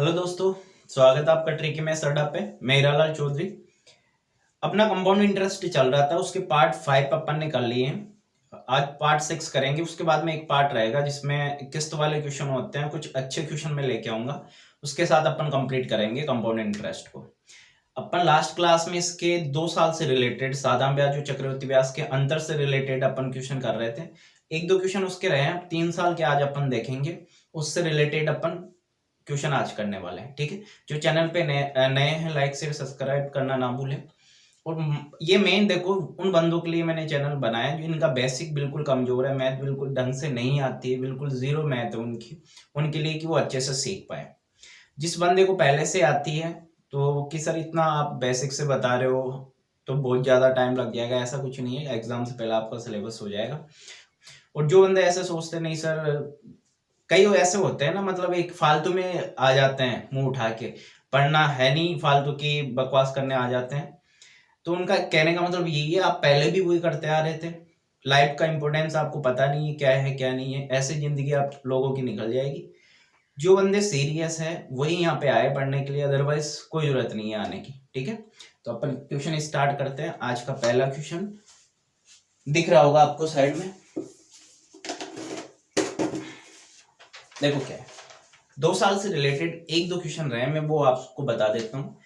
Hello दोस्तों, स्वागत है आपका ट्रिकी में स्टार्टअप पे। मैं हीरालाल चौधरी। अपना कंपाउंड इंटरेस्ट चल रहा था, उसके पार्ट 5 अपन ने कर लिए हैं। आज पार्ट 6 करेंगे। उसके बाद में एक पार्ट रहेगा जिसमें किस्त वाले क्वेश्चन होते हैं, कुछ अच्छे क्वेश्चन में लेके आऊंगा। उसके साथ अपन कंप्लीट करेंगे कंपाउंड इंटरेस्ट को। अपन लास्ट क्लास में इसके 2 साल से रिलेटेड साधारण ब्याज और चक्रवृद्धि ब्याज के अंतर से रिलेटेड अपन क्वेश्चन कर रहे थे। एक दो क्वेश्चन उसके रहे हैं, 3 साल के आज अपन देखेंगे। उससे रिलेटेड अपन क्वेश्चन आज करने वाले हैं, ठीक है। जो चैनल पे नए हैं, लाइक शेयर सब्सक्राइब करना ना भूलें। और ये मेन देखो, उन बंदों के लिए मैंने चैनल बनाया जो इनका बेसिक बिल्कुल कमजोर है, मैथ बिल्कुल ढंग से नहीं आती है, बिल्कुल जीरो मैथ है उनके लिए कि वो अच्छे से सीख पाए। जिस बंदे को पहले से आती है तो कि सर इतना आप बेसिक से बता रहे हो तो बहुत ज्यादा टाइम लग जाएगा, ऐसा कुछ नहीं है। एग्जाम से पहले आपका सिलेबस हो जाएगा। और जो बंदे ऐसे सोचते नहीं सर, कई ऐसे होते हैं ना, मतलब एक फालतू में आ जाते हैं, मुंह उठा के पढ़ना है नहीं, फालतू की बकवास करने आ जाते हैं। तो उनका कहने का मतलब यही है, आप पहले भी वही करते आ रहे थे। लाइफ का इंपॉर्टेंस आपको पता नहीं है क्या है क्या नहीं है, ऐसे जिंदगी आप लोगों की निकल जाएगी। जो बंदे सीरियस है वही यहाँ पे आए पढ़ने के लिए, अदरवाइज कोई जरूरत नहीं है आने की, ठीक है। तो अपन क्वेश्चन स्टार्ट करते हैं। आज का पहला क्वेश्चन दिख रहा होगा आपको साइड में, देखो क्या है। 2 साल से रिलेटेड एक दो क्वेश्चन रहे, मैं वो आपको बता देता हूँ।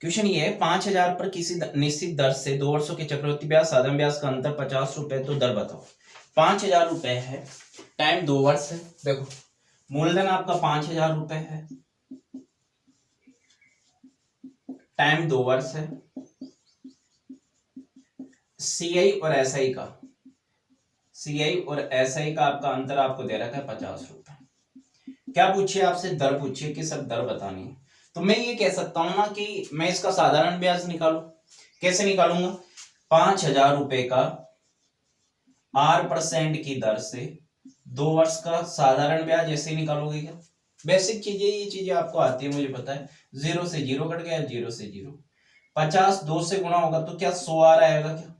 क्वेश्चन ये है, 5,000 पर किसी निश्चित दर से 2 वर्षों के चक्रवृद्धि ब्याज साधारण ब्याज का अंतर 50 रुपए, तो दर बताओ। 5,000 रुपए है, टाइम 2 वर्ष है। देखो मूलधन आपका 5,000 रुपए है, टाइम 2 वर्ष है। सीआई और एसआई का आपका अंतर आपको दे रखा है 50 रुपए। क्या पूछिए आपसे? दर पूछिए कि सर दर बतानी है। तो मैं ये कह सकता हूं ना कि मैं इसका साधारण ब्याज निकालू। कैसे निकालूंगा? 5,000 रुपए का 8% की दर से 2 वर्ष का साधारण ब्याज ऐसे ही निकालोगे क्या? बेसिक चीजें, ये चीजें आपको आती है, मुझे पता है। 0 से 0 कट गया, 0 से 0। 50 2 से गुणा होगा तो क्या 100 आ आएगा क्या?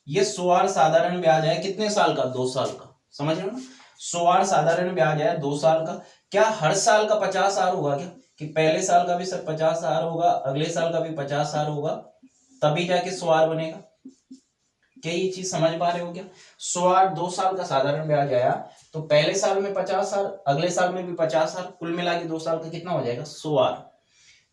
ये 100 साधारण ब्याज है, कितने साल का? 2 साल का। समझ रहे हो ना? 100 साधारण ब्याज है 2 साल का। क्या हर साल का 50 होगा क्या? कि पहले साल का भी सर 50 होगा, अगले साल का भी 50 होगा, तभी जाके 100 बनेगा। क्या ये चीज समझ पा रहे हो क्या? 100 2 साल का साधारण ब्याज आया तो पहले साल में 50, अगले साल में भी 50, कुल मिला के 2 साल का कितना हो जाएगा? 100।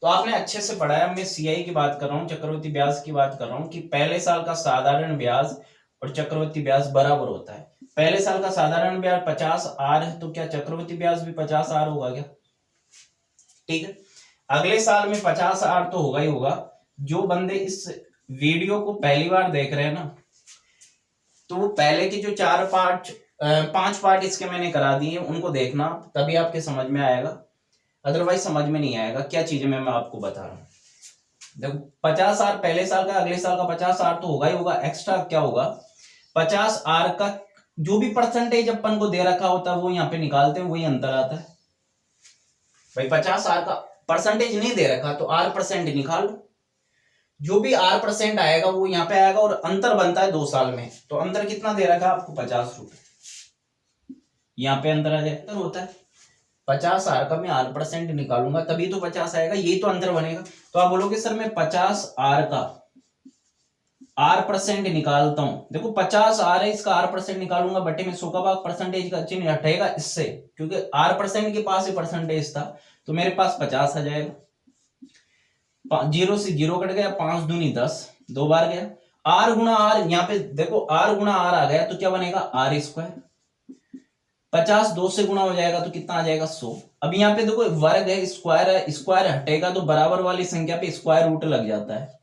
तो आपने अच्छे से पढ़ाया। मैं सीआई की बात कर रहा हूँ, चक्रवृद्धि ब्याज की बात कर रहा हूँ कि पहले साल का साधारण ब्याज और चक्रवृद्धि ब्याज बराबर होता है। पहले साल का साधारण ब्याज 50 है तो क्या चक्रवृद्धि ब्याज भी 50 होगा क्या? ठीक है। अगले साल में 50 तो होगा ही होगा। जो बंदे इस वीडियो को पहली बार देख रहे हैं ना, तो वो पहले के जो 5 पार्ट इसके मैंने करा दिए उनको देखना, तभी आपके समझ में आएगा, अदरवाइज समझ में नहीं आएगा क्या चीजें मैं आपको बता रहा हूँ। देखो 50 पहले साल का, अगले साल का 50 तो होगा ही होगा। एक्स्ट्रा क्या होगा? 50 का जो भी परसेंटेज अपन को दे रखा होता है वो यहाँ पे निकालते हैं, वही अंतर आता है। भाई 50 का परसेंटेज नहीं दे रखा तो R% निकाल लो। जो भी R% आएगा वो यहाँ पे आएगा, और अंतर बनता है 2 साल में। तो अंतर कितना दे रखा है आपको? 50 रुपए। यहाँ पे अंतर आ जाए, अंतर होता है 50 का मैं R% निकालूंगा तभी तो 50 आएगा, यही तो अंतर बनेगा। तो आप बोलोगे सर मैं 50 का R% निकालता हूं। देखो 50 है, इसका R% निकालूंगा, बटे में 100 का भाग परसेंटेज का चिन्ह हटेगा इससे, क्योंकि R% के पास ही परसेंटेज था, तो मेरे पास 50 आ जाएगा। 0 से 0 कट गया, 5 दूनी 10, 2 बार गया। R गुणा R, यहाँ पे देखो R गुणा R आ गया तो क्या बनेगा? R²। 50 2 से गुणा हो जाएगा तो कितना आ जाएगा? 100। अब यहाँ पे देखो वर्ग है, स्क्वायर हटेगा तो बराबर वाली संख्या पे स्क्वायर रूट लग जाता है।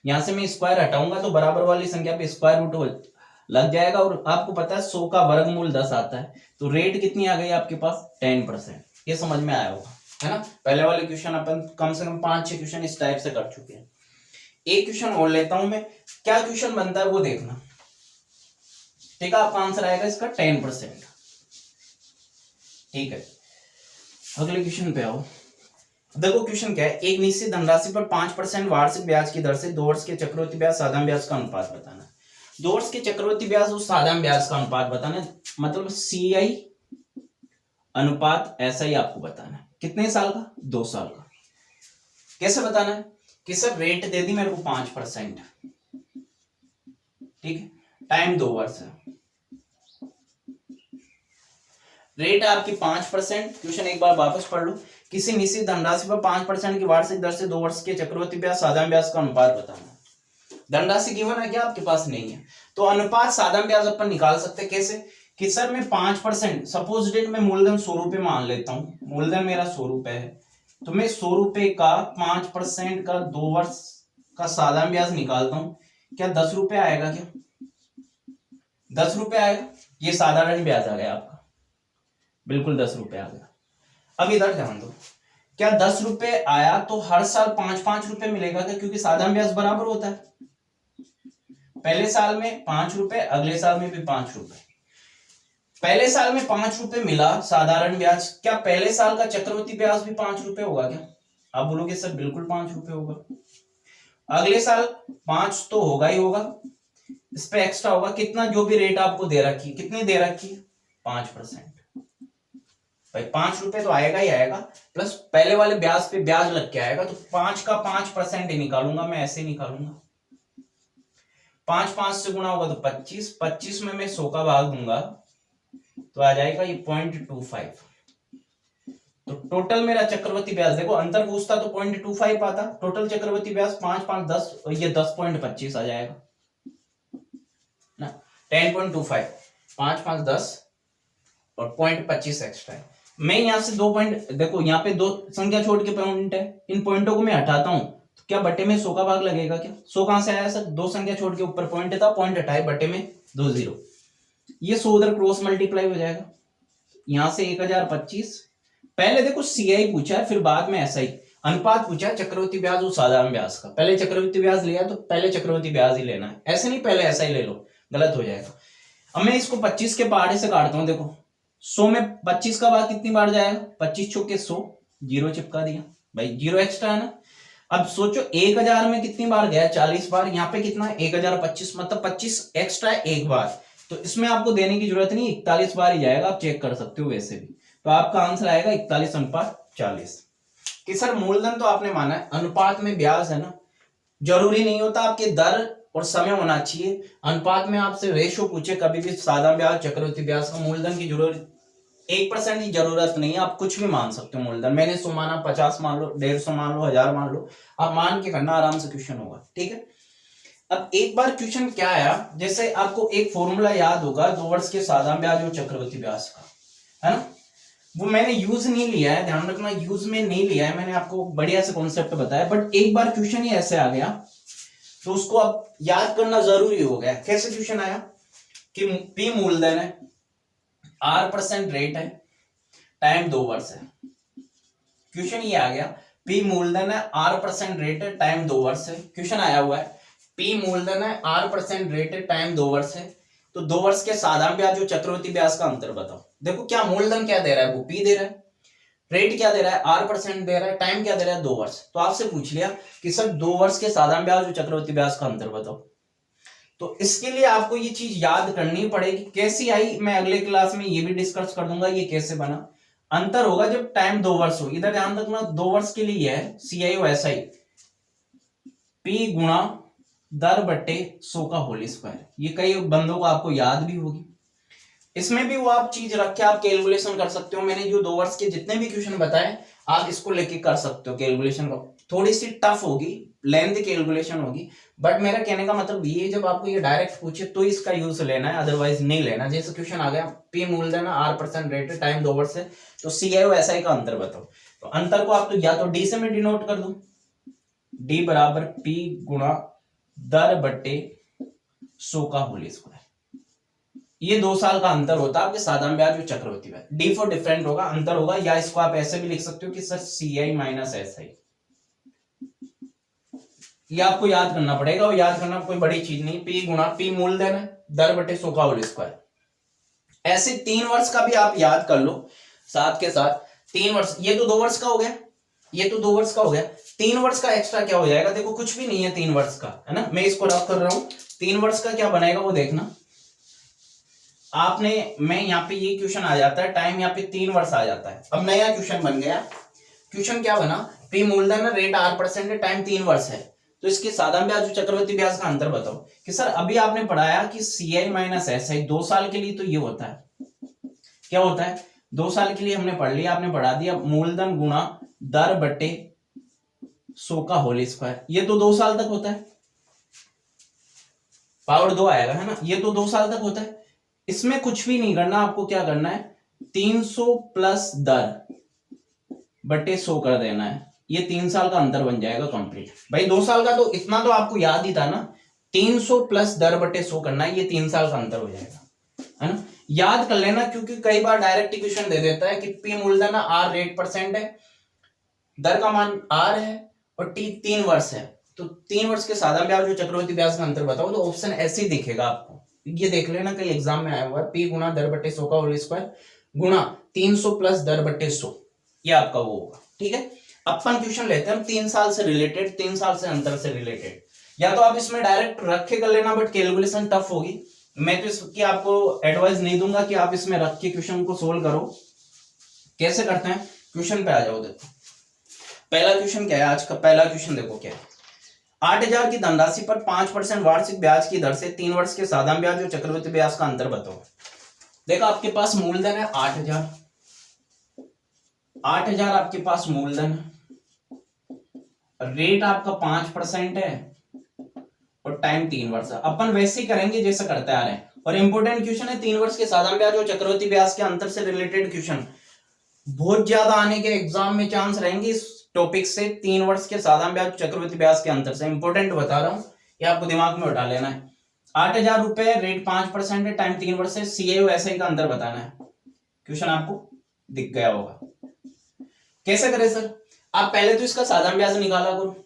यहां से मैं स्क्वायर हटाऊंगा तो बराबर वाली संख्या पे स्क्वायर रूट लग जाएगा, और आपको पता है 100 का वर्गमूल 10 आता है। तो रेट कितनी आ गई आपके पास? 10%। ये समझ में आया होगा, है ना। पहले वाले क्वेश्चन अपन कम से कम 5-6 क्वेश्चन इस टाइप से कर चुके हैं। एक क्वेश्चन और लेता हूं मैं, क्या क्वेश्चन बनता है वो देखना, ठीक है। आपका आंसर आएगा इसका 10%। ठीक है, अगले क्वेश्चन पे आओ। देखो क्वेश्चन क्या है, एक निश्चित धनराशि पर 5% वार्षिक ब्याज की दर से 2 वर्ष के चक्रवृद्धि ब्याज साधारण ब्याज का अनुपात बताना। 2 वर्ष के चक्रवृद्धि ब्याज और साधारण ब्याज का अनुपात बताना, मतलब सीआई अनुपात ऐसा ही आपको बताना है। कितने साल का? 2 साल का। कैसे बताना है कि सर रेट दे दी मेरे को 5%, ठीक है, टाइम 2 वर्ष है, रेट आपकी 5%। क्वेश्चन एक बार वापस पढ़ लो। किसी निश्चित धनराशि पर 5% की वार्षिक दर से 2 वर्ष के चक्रवृद्धि ब्याज साधारण ब्याज का अनुपात बताना। धनराशि गिवन है क्या? आपके पास नहीं है, तो अनुपात साधारण ब्याज अपन निकाल सकते। कैसे कि सर मैं 5%, सपोज डेट मैं मूलधन 100 रुपए मान लेता हूँ, मूलधन मेरा 100 रुपए है, तो मैं 100 रुपए का 5% का 2 वर्ष का साधारण ब्याज निकालता हूँ, क्या 10 रुपए आएगा? क्या 10 रुपए आएगा? ये साधारण ब्याज आ गया आपका, बिल्कुल 10 रुपए आ गया। अब इधर ध्यान दो, क्या 10 रुपए आया तो हर साल 5-5 रुपए मिलेगा क्या? क्योंकि साधारण ब्याज बराबर होता है, पहले साल में 5 रुपए, अगले साल में भी 5 रुपए। पहले साल में 5 रुपए मिला साधारण ब्याज, क्या पहले साल का चक्रवृद्धि ब्याज भी 5 रुपए होगा क्या? आप बोलोगे सर बिल्कुल 5 रुपए होगा। अगले साल 5 तो होगा ही होगा, इस पे एक्स्ट्रा होगा कितना, जो भी रेट आपको दे रखी है, कितनी दे रखी है? 5%। भाई 5 रुपए तो आएगा ही आएगा, प्लस पहले वाले ब्याज पे ब्याज लग के आएगा, तो 5 का 5% ही निकालूंगा मैं, ऐसे निकालूंगा। 5 से गुणा होगा तो 25 में मैं 100 का भाग दूंगा तो आ जाएगा ये 0.25। तो टोटल मेरा चक्रवृद्धि ब्याज देखो, अंतर पूछता तो 0.25 आता, टोटल चक्रवृद्धि ब्याज 5 10 और ये 10.25 आ जाएगा ना, 10.25, 5 10 और 0.25 एक्स्ट्रा है। मैं यहां से 2 पॉइंट, देखो यहाँ पे 2 संख्या छोड़ के पॉइंट है, इन पॉइंटों को मैं हटाता हूं तो क्या बटे में 100 का भाग लगेगा? क्या 100 कहां से आया सर? 2 संख्या छोड़ के ऊपर पॉइंट था, पॉइंट हटाए, बटे में 2 0, ये 100 उधर क्रॉस मल्टीप्लाई हो जाएगा, यहां से 1025। पहले देखो सीआई पूछा है, फिर बाद में एसआई, अनुपात पूछा है चक्रवृद्धि ब्याज और साधारण ब्याज का। पहले चक्रवृद्धि ब्याज लिया तो पहले चक्रवृद्धि ब्याज ही लेना है, ऐसे नहीं पहले एसआई ले लो, गलत हो जाएगा। अब मैं इसको 25 के पहाड़े से काटता हूं, देखो 100 में 25 का भाग कितनी बार जाएगा? 25 चौके 100, जीरो चिपका दिया भाई, जीरो एक्स्ट्रा है ना। अब सोचो 1000 में कितनी बार गया? 40 बार। यहाँ पे कितना है? 1025, मतलब 25 एक्स्ट्रा एक बार, तो इसमें आपको देने की जरूरत नहीं, 41 बार ही जाएगा, आप चेक कर सकते हो वैसे भी। तो आपका आंसर आएगा 41:40। कि सर मूलधन तो आपने माना है, अनुपात में ब्याज है ना, जरूरी नहीं होता आपके दर और समय होना चाहिए। अनुपात में आपसे रेशो पूछे, कभी भी साधारण ब्याज चक्रवृद्धि ब्याज का मूलधन की जरूरत 1% की जरूरत नहीं है, आप कुछ भी मान सकते हो मूलधन। मैंने 100 माना, 50 मान लो, 150 मान लो, 1000 मान लो, आप मान के करना, आराम से क्वेश्चन होगा, ठीक है। अब एक बार क्वेश्चन क्या आया, जैसे आपको एक फॉर्मूला याद होगा 2 वर्ष के साधारण ब्याज और चक्रवृद्धि ब्याज का, है ना, वो मैंने यूज नहीं लिया है, ध्यान रखना, यूज में नहीं लिया है, मैंने आपको बढ़िया से कॉन्सेप्ट बताया, बट एक बार क्वेश्चन ही ऐसे आ गया तो उसको अब याद करना जरूरी हो गया। कैसे क्वेश्चन आया कि पी मूलधन है, R% रेट है, टाइम 2 वर्ष है। क्वेश्चन ये आ गया, पी मूलधन है, R% रेट है, टाइम 2 वर्ष है। क्वेश्चन आया हुआ है पी मूलधन है, R% रेट है, टाइम 2 वर्ष है, तो 2 वर्ष के साधारण ब्याज और चक्रवृद्धि ब्याज का अंतर बताओ। देखो क्या मूलधन क्या दे रहा है, वो पी दे रहा है, रेट क्या दे रहा है, R% दे रहा है, टाइम क्या दे रहा है, 2 वर्ष। तो आपसे पूछ लिया कि सर 2 वर्ष के साधारण ब्याज और चक्रवृद्धि ब्याज का अंतर बताओ। तो इसके लिए आपको ये चीज याद करनी पड़ेगी। कैसी आई मैं अगले क्लास में ये भी डिस्कस कर दूंगा, ये कैसे बना। अंतर होगा जब टाइम 2 वर्ष हो, इधर ध्यान रखना 2 वर्ष के लिए है CIO/SI, P गुणा दर बट्टे 100 का होल स्क्वायर। ये कई बंदों को आपको याद भी होगी, इसमें भी वो आप चीज रख के आप कैलकुलेशन कर सकते हो। मैंने जो 2 वर्ष के जितने भी क्वेश्चन बताए आप इसको लेके कर सकते हो कैलकुलेशन को। थोड़ी सी टफ होगी, लेंथ कैलकुलेशन होगी, बट मेरा कहने का मतलब ये, जब आपको ये डायरेक्ट पूछे तो इसका यूज लेना है, अदरवाइज नहीं लेना। जैसे क्वेश्चन आ गया पी मूलधन R% रेट है, टाइम 2 वर्ष है, तो CIO/SI का अंतर बताओ। तो अंतर को आप तो या तो डी से मैं डिनोट कर दूं, डी बराबर P गुणा दर बट्टे 100 का होल स्क्वायर। ये 2 साल का अंतर होता है आपके साधारण ब्याज और चक्रवृद्धि ब्याज। डी फॉर डिफरेंट होगा, अंतर होगा, या इसको आप ऐसे भी लिख सकते हो कि सर CI-SI। ये आपको याद करना पड़ेगा, और याद करना कोई बड़ी चीज नहीं। पी गुणा पी मूलधन है, दर बटे 100 का होल स्क्वायर। ऐसे 3 वर्ष का भी आप याद कर लो साथ के साथ। 3 वर्ष, ये तो 2 वर्ष का हो गया, ये तो 2 वर्ष का हो गया। 3 वर्ष का एक्स्ट्रा क्या हो जाएगा, देखो कुछ भी नहीं है 3 वर्ष का, है ना, मैं इसको रफ कर रहा हूं। 3 वर्ष का क्या बनेगा वो देखना, आपने मैं यहाँ पे ये क्वेश्चन आ जाता है, टाइम यहाँ पे 3 वर्ष आ जाता है। अब नया क्वेश्चन बन गया, क्वेश्चन क्या बना, पी मूलधन रेट 8% है, टाइम 3 वर्ष है, तो इसके साधारण ब्याज और चक्रवृद्धि ब्याज का अंतर बताओ। कि सर अभी आपने पढ़ाया कि CI माइनस SI 2 साल के लिए तो ये होता है, क्या होता है, 2 साल के लिए हमने पढ़ लिया, आपने पढ़ा दिया मूलधन गुणा दर बटे 100 का होल स्क्वायर, ये तो 2 साल तक होता है, पावर 2 आएगा है ना, ये तो 2 साल तक होता है। इसमें कुछ भी नहीं करना, आपको क्या करना है 300 प्लस दर बटे 100 कर देना है, ये 3 साल का अंतर बन जाएगा कंप्लीट। भाई 2 साल का तो इतना तो आपको याद ही था ना, 300 प्लस दर बटे 100 करना है, ये 3 साल का अंतर हो जाएगा, है ना, याद कर लेना, क्योंकि कई बार डायरेक्ट इक्वेशन दे देता है कि पी मूलधन R रेट परसेंट है, दर का मान R है और T 3 वर्ष है, तो 3 वर्ष के साधारण ब्याज और चक्रवृद्धि ब्याज का अंतर बताओ, तो ऑप्शन ऐसे ही दिखेगा आपको, ये देख लेना कई एग्जाम में आया हुआ है, P गुना दर बटे 100 का होल स्क्वायर गुना 300 प्लस दर बटे 100, ये आपका वो होगा। ठीक है, अपन क्वेश्चन लेते हैं 3 साल से रिलेटेड, 3 साल से अंतर से रिलेटेड, या तो आप इसमें डायरेक्ट रख के कर लेना, बट कैलकुलेशन टफ होगी, मैं तो इसकी आपको एडवाइस नहीं दूंगा कि आप इसमें रख के क्वेश्चन को सोल्व करो। कैसे करते हैं, क्वेश्चन पे आ जाओ। देखो पहला क्वेश्चन क्या है, आज का पहला क्वेश्चन देखो क्या है, 8,000 की धनराशि पर 5% वार्षिक ब्याज की दर से 3 वर्ष के साधारण ब्याज और चक्रवृद्धि ब्याज का अंतर बताओ। देखो आपके पास मूलधन है 8,000, 8,000 आपके पास मूलधन है, रेट आपका 5% है और टाइम 3 वर्ष है। अपन वैसे ही करेंगे जैसे करते आ रहे हैं, और इंपॉर्टेंट क्वेश्चन है, 3 वर्ष के साधारण ब्याज और चक्रवृद्धि ब्याज के अंतर से रिलेटेड क्वेश्चन बहुत ज्यादा आने के एग्जाम में चांस रहेंगे इस टॉपिक से, 3 वर्ष के साधारण ब्याज चक्रवृद्धि ब्याज के अंतर से, इंपॉर्टेंट बता रहा हूं, ये आपको दिमाग में उठा लेना है। 8,000 रुपए, रेट 5% है, टाइम 3 वर्ष है, CI और SI का अंतर बताना है। क्वेश्चन आपको दिख गया होगा। कैसे करें सर, आप पहले तो इसका साधारण ब्याज निकाला करो,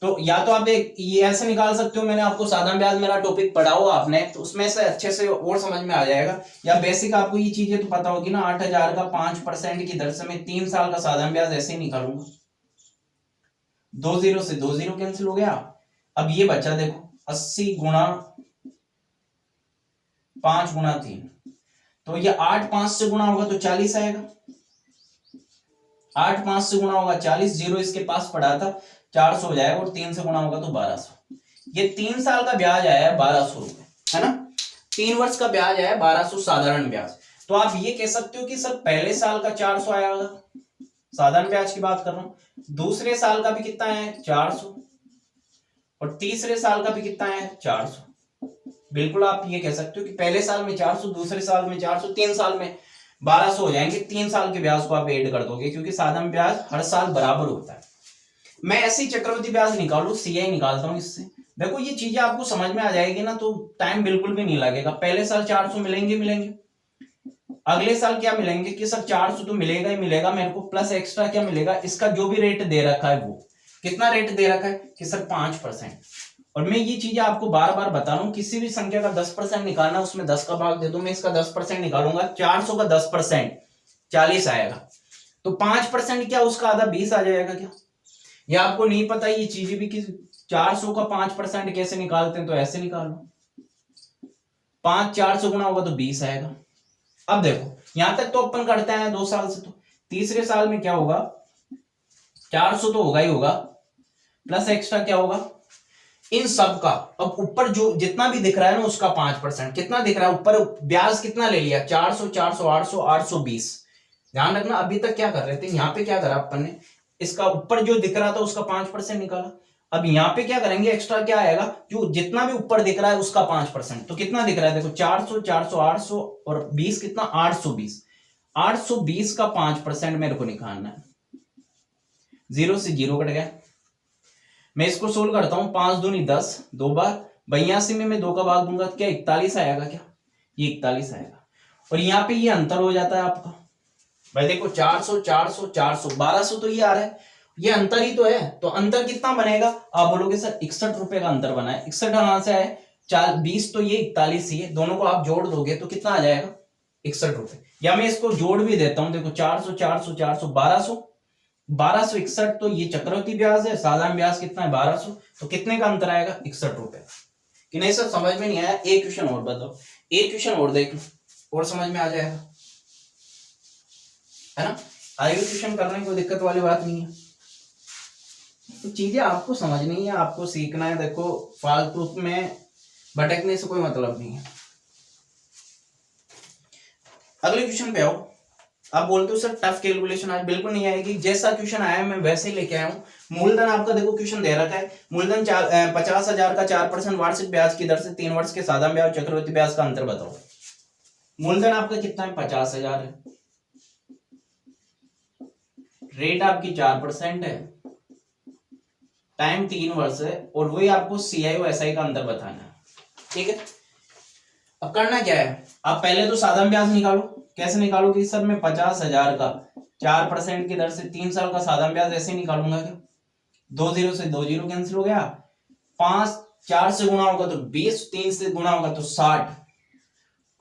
तो या तो आप एक ये ऐसे निकाल सकते हो, मैंने आपको साधारण ब्याज मेरा टॉपिक पढ़ा हुआ आपने, तो उसमें से अच्छे से और समझ में आ जाएगा, या बेसिक आपको ये चीजें तो पता होगी ना, 8,000 का 5% की दर से मैं 3 साल का साधारण ब्याज ऐसे ही निकालूंगा, 2 0 से 2 0 कैंसिल हो गया। अब ये बचा देखो 80 गुणा 5 गुणा 3, तो ये 8 5 से गुणा होगा तो 40 आएगा, 8 5 से गुणा होगा 40, 0 इसके पास पड़ा था 400 हो जाएगा, और 3 से गुणा होगा तो 1200। ये 3 साल का ब्याज आया है 1200 रुपए, है ना, 3 वर्ष का ब्याज आया है 1200 साधारण ब्याज। तो आप ये कह सकते हो कि सर पहले साल का 400 आया होगा, साधारण ब्याज की बात कर रहा हूं, दूसरे साल का भी कितना है 400, और तीसरे साल का भी कितना है 400। बिल्कुल आप ये कह सकते हो कि पहले साल में 400, दूसरे साल में 400, 3 साल में 1200 हो जाएंगे, 3 साल के ब्याज को आप ऐड कर दोगे, क्योंकि साधारण ब्याज हर साल बराबर होता है। मैं ऐसे ही चक्रवृद्धि ब्याज निकालू, CI निकालता हूं इससे, देखो ये चीजें आपको समझ में आ जाएगी ना, तो टाइम बिल्कुल भी नहीं लगेगा। पहले साल 400 मिलेंगे, अगले साल क्या मिलेंगे कि सर 400 तो मिलेगा ही मिलेगा मेरे को, प्लस एक्स्ट्रा क्या मिलेगा, इसका जो भी रेट दे रखा है, वो कितना रेट दे रखा है कि सर 5%। और मैं ये चीजें आपको बार बार बता रहा हूं, किसी भी संख्या का 10% निकालना, उसमें 10 का भाग दे दो, मैं इसका 10% निकालूंगा, 400 का 10% 40 आएगा, तो 5% क्या उसका आधा 20 आ जाएगा क्या, या आपको नहीं पता ये चीजें भी कि 400 का 5% कैसे निकालते हैं, तो ऐसे निकाल लो, 5 400 गुना होगा तो 20 आएगा। अब देखो यहां तक तो अपन करते हैं 2 साल से, तो तीसरे साल में क्या होगा, 400 तो होगा ही होगा, प्लस एक्स्ट्रा क्या होगा इन सब का, अब ऊपर जो जितना भी दिख रहा है ना उसका 5%, कितना दिख रहा है ऊपर, ब्याज कितना ले लिया 400 400 800 820। ध्यान रखना, अभी तक क्या कर रहे थे, यहाँ पे क्या करा अपन ने, इसका ऊपर जो दिख रहा था उसका 5% निकाला, अब यहाँ पे क्या करेंगे, एक्स्ट्रा क्या आएगा, जो जितना भी ऊपर दिख रहा है उसका 5%, तो कितना दिख रहा है देखो 400 400 800 और 20 कितना 820, 820 का 5% मेरे को निकालना है, 0 से 0 कट गया। मैं इसको सोल्व करता हूं, 5 दूनी 10, 2 बार 82 में मैं 2 का भाग दूंगा, क्या 41 आएगा, क्या ये 41 आएगा, और यहाँ पे ये अंतर हो जाता है आपका, भाई देखो 400 400 400 1200 तो ये आ रहा है, ये अंतर ही तो है, तो अंतर कितना बनेगा, आप बोलोगे सर 61 रुपए का अंतर बना है, 61 कहां से आए, 20 तो ये 41 ही है, दोनों को आप जोड़ दोगे तो कितना आ जाएगा 61 रुपए, या मैं इसको जोड़ भी देता हूं, देखो 400 400 400 1200 1261, तो ये चक्रवृद्धि ब्याज है, साधारण ब्याज कितना है 1200, तो कितने का अंतर आएगा 61 रुपए। कि नहीं सर समझ में नहीं आया, एक क्वेश्चन और बताओ, एक क्वेश्चन और देख लो, और समझ में आ जाएगा, है ना। आगे क्वेश्चन करने में कोई दिक्कत वाली बात नहीं है, तो चीजें आपको समझनी है, आपको सीखना है। देखो फालतू में भटकने से कोई मतलब नहीं है। अगले क्वेश्चन पे आओ। आप बोलते हो सर टफ कैलकुलेशन आज बिल्कुल नहीं आएगी, जैसा क्वेश्चन आया मैं वैसे ही लेके आया हूँ। मूलधन आपका देखो क्वेश्चन दे रखा है, मूलधन 50,000 का 4% वार्षिक ब्याज की दर से 3 वर्ष के साधारण ब्याज चक्रवृद्धि ब्याज का अंतर बताओ। मूलधन आपका कितना है, 50,000 है, रेट आपकी 4% है, टाइम 3 वर्ष है, और वही आपको CI और SI का अंतर बताना है, ठीक है। अब करना क्या है, आप पहले तो साधारण ब्याज निकालो। कैसे निकालोगे सर, मैं 50,000 का 4% की दर से 3 साल का साधारण ब्याज ऐसे निकालूंगा क्या, 2 जीरो से 2 जीरो कैंसिल हो गया, 5 4 से गुणा होगा तो 20, 3 से गुणा होगा तो 60,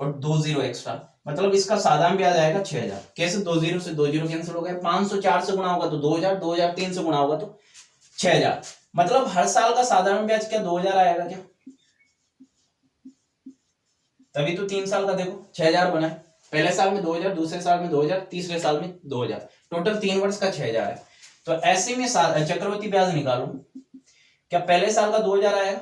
और 2 जीरो एक्स्ट्रा, मतलब इसका साधारण ब्याज आएगा 6,000। कैसे, 2 जीरो से 2 जीरो कैंसिल हो गया, 504 से गुणा होगा तो 2,000, 2,000 3 से गुणा होगा तो 6,000, मतलब हर साल का साधारण ब्याज क्या 2,000 आएगा क्या, तभी तो 3 साल का देखो 6,000 बना है। पहले साल में 2,000, दूसरे साल में 2,000, तीसरे साल में 2,000, टोटल 3 वर्ष का 6,000 है। तो ऐसे में चक्रवृद्धि ब्याज निकालो, क्या पहले साल का 2,000 आएगा,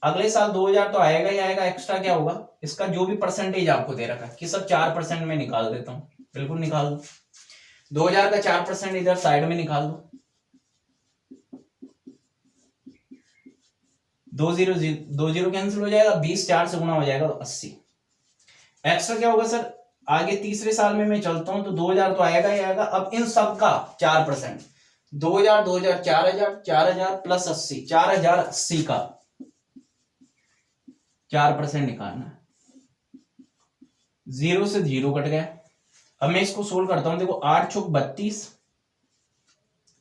अगले साल 2,000 तो आएगा ही आएगा, एक्स्ट्रा क्या होगा, इसका जो भी परसेंटेज आपको दे रखा है कि सब 4% में निकाल देता हूं, बिल्कुल निकाल दो। 2,000 का 4% इधर साइड में निकाल दो, 2 जीरो कैंसिल हो जाएगा, 20 4 से गुणा हो जाएगा तो 80। एक्स्ट्रा क्या होगा सर, आगे तीसरे साल में मैं चलता हूं तो 2,000 तो आएगा ही आएगा। अब इन सब का 4%, 2,000 2,000 4,000 4,000 प्लस 80, 4,080 का 4% निकालना है। 0 से 0 कट गया। अब मैं इसको सोल्व करता हूं, देखो 8 चौक 32,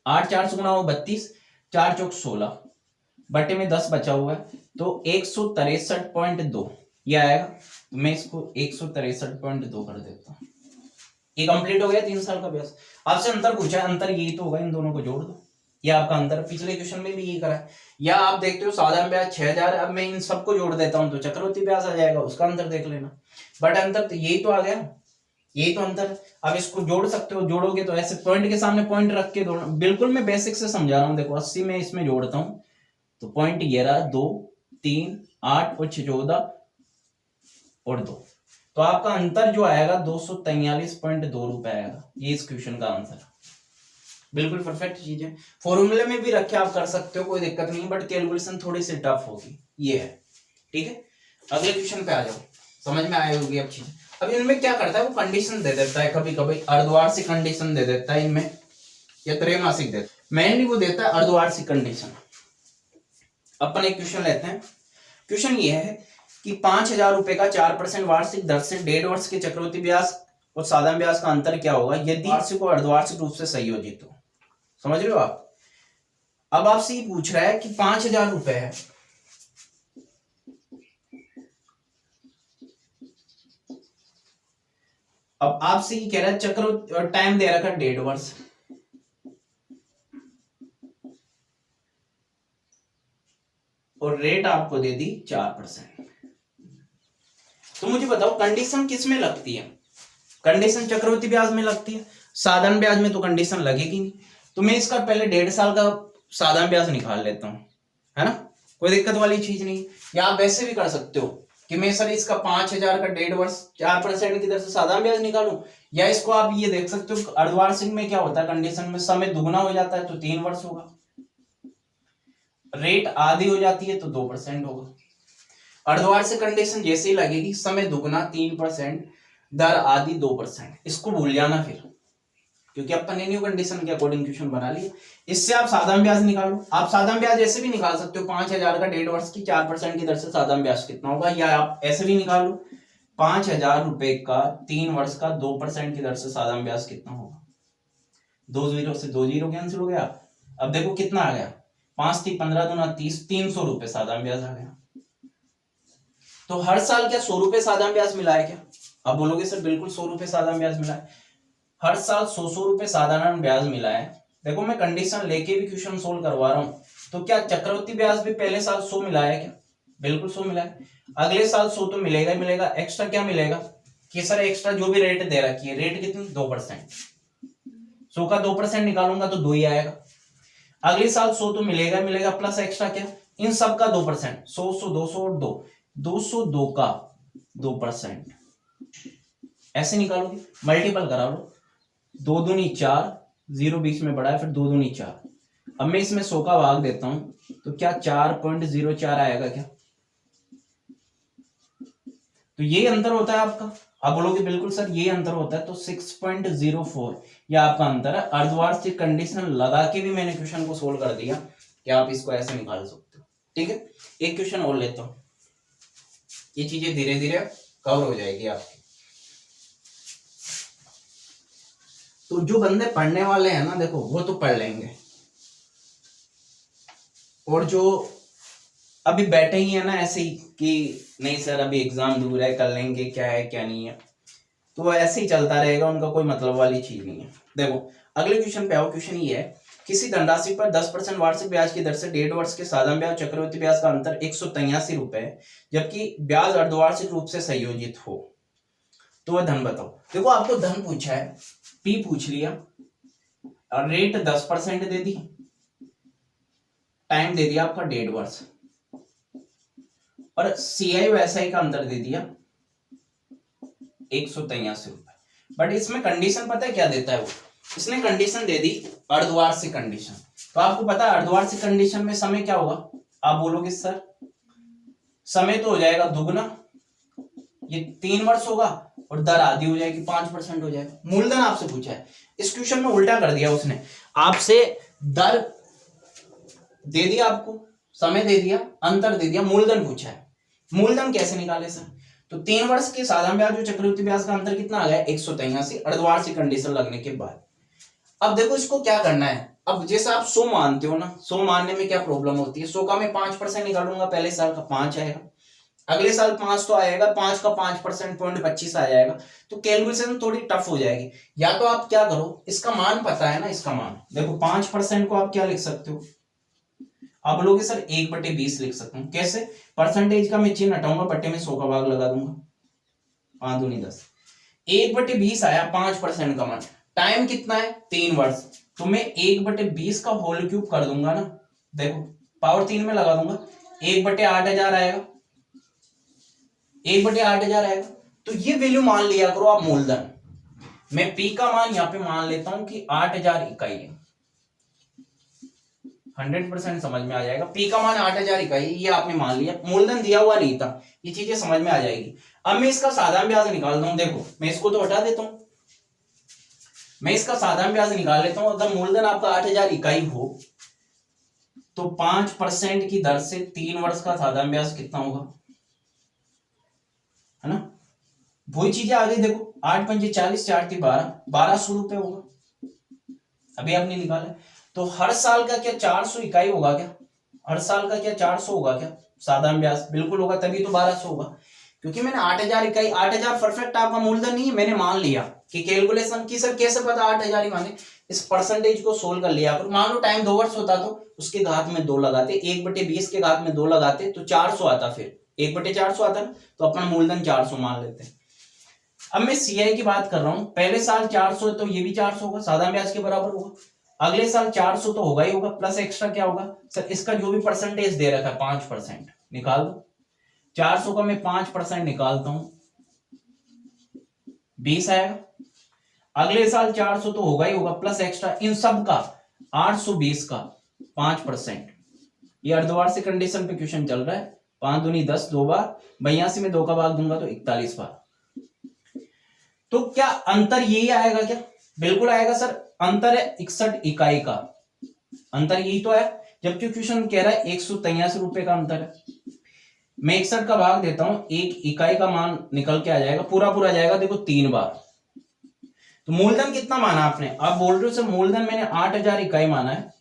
8 4 से गुणा हो 32, 4 चौक 16, बटे में 10 बचा हुआ है तो 163.2 ये आएगा। तो मैं इसको 163.2 कर देता हूं, ये कंप्लीट हो गया 3 साल का ब्याज। आपसे अंतर पूछा है, अंतर यही तो होगा, इन दोनों को जोड़ दो, ये आपका अंतर। पिछले क्वेश्चन में भी यही करा है। या आप देखते हो साधारण ब्याज 6,000, अब मैं इन सबको जोड़ देता हूं तो चक्रवृद्धि ब्याज आ जाएगा, उसका अंतर देख लेना। बट अंतर तो यही तो आ गया, यही तो अंतर। अब इसको जोड़ सकते हो, जोड़ोगे तो ऐसे पॉइंट के सामने पॉइंट रख के जोड़ना, बिल्कुल मैं बेसिक से समझा रहा हूँ। देखो 80 में इसमें जोड़ता हूँ तो पॉइंट ये रहा, 2 3 8 और 6 14 और 2, तो आपका अंतर जो आएगा 243.2 रुपए आएगा। ये इस क्वेश्चन का आंसर, बिल्कुल परफेक्ट चीज है। फॉर्मूले में भी रखे आप कर सकते हो, कोई दिक्कत नहीं, बट कैलकुलेशन थोड़ी सी टफ होगी, ये है, ठीक है। अगले क्वेश्चन पे आ जाओ, समझ में आई होगी अब चीज। अब इनमें क्या करता है, वो कंडीशन दे देता है, कभी कभी अर्धवार्षिक कंडीशन दे देता है इनमें, या त्रैमासिक देता है, मेनली वो देता है अर्धवार्षिक कंडीशन। अपन एक क्वेश्चन लेते हैं। क्वेश्चन ये है कि 5,000 रुपए का 4% वार्षिक दर से 1.5 वर्ष के चक्रवृद्धि ब्याज और साधारण ब्याज का अंतर क्या होगा यदि वार्षिक और अर्धवार्षिक रूप से संयोजित हो। समझ रहे हो आप। अब आपसे ये पूछ रहा है कि 5,000 रुपए है, अब आपसे ये कह रहा है चक्रवृद्धि टाइम दे रखा है 1.5 वर्ष, और रेट आपको दे दी 4%। तो मुझे बताओ कंडीशन किस में लगती है, कंडीशन चक्रवृद्धि ब्याज में लगती है, साधारण ब्याज में तो कंडीशन लगेगी नहीं। तो मैं इसका पहले 1.5 साल का साधारण ब्याज निकाल लेता हूं, है ना, कोई दिक्कत वाली चीज नहीं। या आप वैसे भी कर सकते हो कि मैं सर इसका 5,000 का 1.5 वर्ष 4% की दर से साधारण ब्याज निकालूं, या इसको आप ये देख सकते हो अर्धवार्षिक में क्या होता है, कंडीशन में समय दुगना हो जाता है तो 3 वर्ष होगा, रेट आधी हो जाती है तो 2% होगा। अर्धवार्षिक कंडीशन जैसे ही लगेगी, समय दुगना 3%, दर आधी 2%, इसको भूल जाना फिर, क्योंकि अपन ने न्यू कंडीशन के अकॉर्डिंग क्वेश्चन बना लिया। इससे आप साधारण ब्याज निकालो। आप साधारण ब्याज ऐसे भी निकाल सकते हो, 5,000 का 1.5 वर्ष की 4% की दर से साधारण ब्याज कितना होगा, या आप ऐसे भी निकालो 5,000 रुपए का 3 वर्ष का 2% की दर से साधारण ब्याज कितना होगा। 2 जीरो से 2 जीरो कैंसिल हो गया। अब देखो कितना आ गया, 5 3 15 दूना 30, 300 रुपए साधारण ब्याज आ गया। तो हर साल क्या 100 रुपए साधारण ब्याज मिला है क्या? अब बोलोगे सर बिल्कुल 100 रुपए साधारण ब्याज मिला है, हर साल 100 रुपए साधारण ब्याज मिला है। देखो मैं कंडीशन लेके भी क्वेश्चन सोल्व करवा रहा हूं, तो क्या चक्रवृद्धि ब्याज भी पहले साल 100 मिला है क्या? बिल्कुल 100 मिला है। अगले साल 100 तो मिलेगा ही मिलेगा, एक्स्ट्रा क्या मिलेगा, कि सर एक्स्ट्रा जो भी रेट दे रखी है, रेट कितनी 2%, 100 का 2% निकालूंगा तो 2 ही आएगा। अगले साल 100 तो मिलेगा मिलेगा, प्लस एक्स्ट्रा क्या, इन सब का 2%, 100 100 200 और 2, 202 का 2%, ऐसे निकालोगे, मल्टीपल करा लो, 2 दूनी 4, 0 बीच में बढ़ा है, फिर 2 दूनी 4। अब मैं इसमें 100 का भाग देता हूं तो क्या 4.04 आएगा क्या, तो ये अंतर होता है आपका। आप बोलोगे बिल्कुल सर ये अंतर होता है, तो 6.04 ये आपका अंतर है। अर्धवार्षिक कंडीशन लगा के भी मैंने क्वेश्चन को सोल्व कर दिया कि आप इसको ऐसे निकाल सकते हो। ठीक है, एक क्वेश्चन और लेता हूं, ये चीजें धीरे धीरे कवर हो जाएगी आपकी। तो जो बंदे पढ़ने वाले हैं ना, देखो वो तो पढ़ लेंगे, और जो अभी बैठे ही है ना ऐसे ही कि नहीं सर अभी एग्जाम दूर है, कर लेंगे, क्या है क्या नहीं है, तो ऐसे ही चलता रहेगा, उनका कोई मतलब वाली चीज नहीं है। देखो अगले क्वेश्चन पे आओ। क्वेश्चन ये है, किसी धनराशि पर 10% वार्षिक ब्याज की दर से 1.5 वर्ष के साधारण ब्याज चक्रवृद्धि ब्याज का अंतर 183 रुपए है, जबकि ब्याज अर्धवार्षिक रूप से संयोजित हो, तो वह धन बताओ। देखो आपको धन पूछा है, पी पूछ लिया, और रेट 10% दे दी, टाइम दे दिया आपका 1.5 वर्ष, और सीआई वैसा का अंतर दे दिया 183 रुपए। बट इसमें कंडीशन पता है क्या देता है वो, इसने कंडीशन दे दी अर्धवार्षिक कंडीशन। तो आपको पता है अर्धवार्षिक कंडीशन में समय क्या होगा, आप बोलोगे सर समय तो हो जाएगा दुगना, ये 3 वर्ष होगा, और दर आधी हो जाएगी, 5% हो जाएगा। मूलधन आपसे पूछा है, इस क्वेश्चन में उल्टा कर दिया उसने, आपसे दर दे दिया, आपको समय दे दिया, अंतर दे दिया, मूलधन पूछा है। मूलधन कैसे निकाले सर, तो 3 वर्ष के साधारण ब्याज और चक्रवृद्धि ब्याज का अंतर कितना आ गया 183 अर्धवार्षिक कंडीशन लगने के बाद। अब देखो इसको क्या करना है, अब जैसे आप 100 मानते हो ना, 100 मानने में क्या प्रॉब्लम होती है, 100 का मैं 5% निकालूंगा, पहले साल का 5 आएगा, अगले साल 5 तो आएगा, 5 का 5% 0.25 आ जाएगा, तो कैलकुलेशन थोड़ी टफ हो जाएगी। या तो आप क्या करो, इसका मान पता है ना, इसका मान देखो 5% को आप क्या लिख सकते हो, आप बोलोगे सर 1/20 लिख सकता हूं, कैसे, परसेंटेज का मैं चिन्ह हटाऊंगा, बट्टे में 100 का भाग लगा दूंगा, 5 दूनी 10, 1/20 आया 5% का मान, टाइम कितना है 3 वर्ष, तो मैं 1/20 का होल क्यूब कर दूंगा ना, देखो पावर 3 में लगा दूंगा, 1/8000 आएगा, 1/8000 आएगा। तो ये वैल्यू मान लिया करो आप मूलधन, मैं पी का मान यहां पे मान लेता हूं कि 8000 इकाई है, 100% समझ में आ जाएगा, पी का मान 8000 इकाई, ये आपने मान लिया, मूलधन दिया हुआ नहीं था, ये चीजें समझ में आ जाएगी। अब मैं इसका साधारण ब्याज निकालता हूं, देखो मैं इसको तो हटा देता हूं, मैं इसका साधारण ब्याज निकाल लेता हूं। अगर मूलधन आपका 8000 इकाई हो तो 5% की दर से 3 वर्ष का साधारण ब्याज कितना होगा, है ना, वही चीजें आ गई, देखो 8 पंजे 40, 4 3 12, 1200 रुपए होगा, अभी आपने निकाला। तो हर साल का क्या 400 इकाई होगा क्या, हर साल का क्या 400 होगा क्या साधारण ब्याज, बिल्कुल होगा, तभी तो 1200 होगा, क्योंकि मैंने 8000 इकाई, 8000 परफेक्ट आपका मूलधन नहीं है, मैंने मान लिया कि कैलकुलेशन की सर कैसे पता 8000 ही माने, इस परसेंटेज को सोल्व कर लिया। मान लो टाइम 2 वर्ष होता तो उसके घात में 2 लगाते, 1/20 के घात में 2 लगाते तो 400 आता, फिर 1/400 आता ना, तो अपना मूलधन 400 मान लेते हैं। अब मैं सीआई की बात कर रहा हूं, पहले साल 400 है तो ये भी 400 होगा, साधारण ब्याज के बराबर होगा, अगले साल 400 तो होगा ही होगा, प्लस एक्स्ट्रा क्या होगा सर, इसका जो भी परसेंटेज दे रखा है 5% निकाल दो, 400 का मैं 5% निकालता हूं 20 आएगा, अगले साल 400 तो होगा ही होगा, प्लस एक्स्ट्रा इन सब का 820 का 5%, ये अर्धवार्षिक कंडीशन पे क्वेश्चन चल रहा है, 5 दूनी 10, 2 बार 82 में 2 का भाग दूंगा तो 41 बार। तो क्या अंतर यही आएगा क्या, बिल्कुल आएगा सर, अंतर है 61 इकाई का, अंतर यही तो है, जबकि क्वेश्चन कह रहा है 183 रुपए का अंतर है। मैं 61 का भाग देता हूं, एक इकाई का मान निकल के आ जाएगा, पूरा पूरा जाएगा, देखो 3 बार। तो मूलधन कितना माना आपने, आप बोल रहे हो सर मूलधन मैंने 8000 इकाई माना है,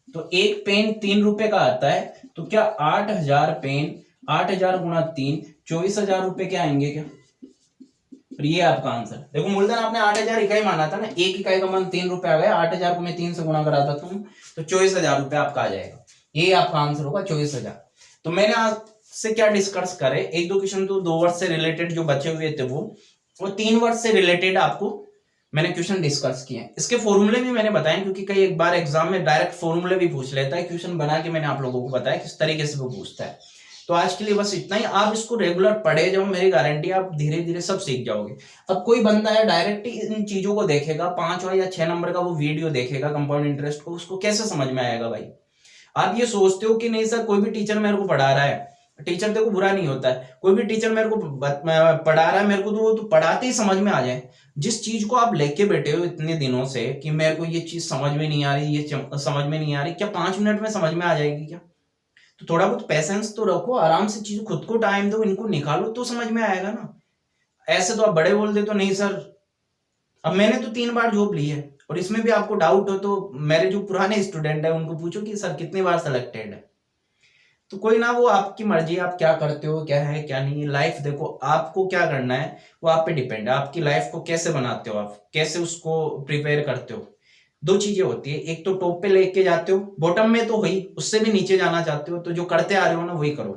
तो एक पेन 3 रुपए का आता है, तो क्या 8000 पेन 8000 गुणा 3 24,000 रुपए के आएंगे क्या, ये आपका आंसर। देखो मूलधन आपने 8000 इकाई माना था ना, एक इकाई का मान 3 रुपए आ गया, 8000 को मैं 3 से गुणा कराता हूं तो 24,000 रुपए आपका आ जाएगा, ये आपका आंसर होगा 24,000। तो मैंने आपसे क्या डिस्कस करे, एक दो क्वेश्चन तो 2 वर्ष से रिलेटेड जो बचे हुए थे वो, वो 3 वर्ड से रिलेटेड आपको मैंने क्वेश्चन डिस्कस किए हैं। इसके फॉर्मूले भी मैंने बताए, क्योंकि कई एक बार एग्जाम में डायरेक्ट फॉर्मूले भी पूछ लेता है, क्वेश्चन बना के मैंने आप लोगों को बताया किस तरीके से वो पूछता है। तो आज के लिए बस इतना ही। आप इसको रेगुलर पढ़े जाओ, मेरी गारंटी आप धीरे धीरे सब सीख जाओगे। अब कोई बंदा है डायरेक्ट इन चीजों को देखेगा, 5 या 6 नंबर का वो वीडियो देखेगा कंपाउंड इंटरेस्ट को, उसको कैसे समझ में आएगा भाई? आप ये सोचते हो कि नहीं सर कोई भी टीचर मेरे को पढ़ा रहा है, टीचर देखो बुरा नहीं होता है, कोई भी टीचर मेरे को पढ़ा रहा है मेरे को, तो वो तो पढ़ाते ही समझ में आ जाए। जिस चीज को आप लेके बैठे हो इतने दिनों से कि मेरे को ये चीज समझ में नहीं आ रही, ये समझ में नहीं आ रही, क्या 5 मिनट में समझ में आ जाएगी क्या? तो थोड़ा बहुत पेशेंस तो रखो, आराम से चीज खुद को टाइम दो, इनको निकालो तो समझ में आएगा ना। ऐसे तो आप बड़े बोल दे तो नहीं सर। अब मैंने तो 3 बार जॉब ली है, और इसमें भी आपको डाउट हो तो मेरे जो पुराने स्टूडेंट है उनको पूछो कि सर कितनी बार सिलेक्टेड है। तो कोई ना, वो आपकी मर्जी, आप क्या करते हो, क्या है क्या नहीं। लाइफ देखो आपको क्या करना है वो आप पे डिपेंड है। आपकी लाइफ को कैसे बनाते हो, आप कैसे उसको प्रिपेयर करते हो। 2 चीजें होती है, एक तो टॉप पे लेके जाते हो, बॉटम में तो हुई, उससे भी नीचे जाना चाहते हो, तो जो करते आ रहे हो ना वही करो।